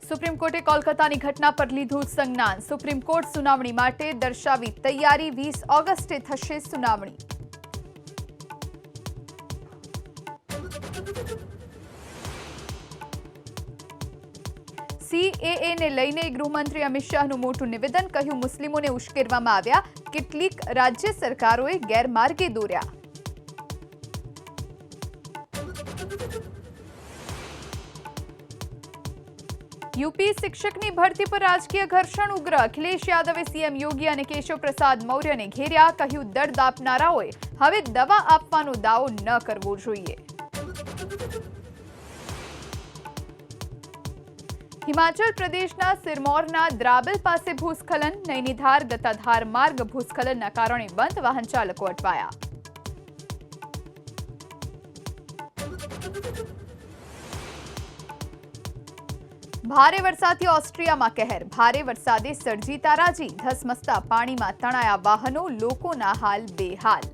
Supreme કોર્ટે કોલકાતાની ઘટના પર લીધું સંજ્ઞાન। સુપ્રીમ કોર્ટ સુનાવણી માટે દર્શાવી તૈયારી। 20 ઓગસ્ટે થશે સુનાવણી। सीएए ने लईने गृहमंत्री अमित शाहનું મોટું નિવેદન। કહ્યું મુસ્લિમોને ઉશ્કેરવામાં આવ્યા, કેટલીક રાજ્ય સરકારોએ ગેરમાર્ગે દોર્યા। यूपी शिक्षकની ભરતી પર રાજકીય ઘર્ષણ ઉગ્ર। અખિલેશ યાદવે સીએમ યોગી અને કેશવ પ્રસાદ મૌર્યને ઘેર્યા। કહ્યું દર્દ આપનારાઓએ હવે દવા આપવાનો દાવો ન કરવો જોઈએ। हिमाचल प्रदेशना सिरमौरना द्राबिल पासे भूस्खलन। नैनीधार गताधार मार्ग भूस्खलनना कारणे बंद, वाहन चालको अटवाया। भारे वरसादथी ऑस्ट्रियामां कहर। भारे वरसादे सर्जी ताराजी। धसमसता पाणीमां तणाया वाहनो, लोकोना हाल बेहाल।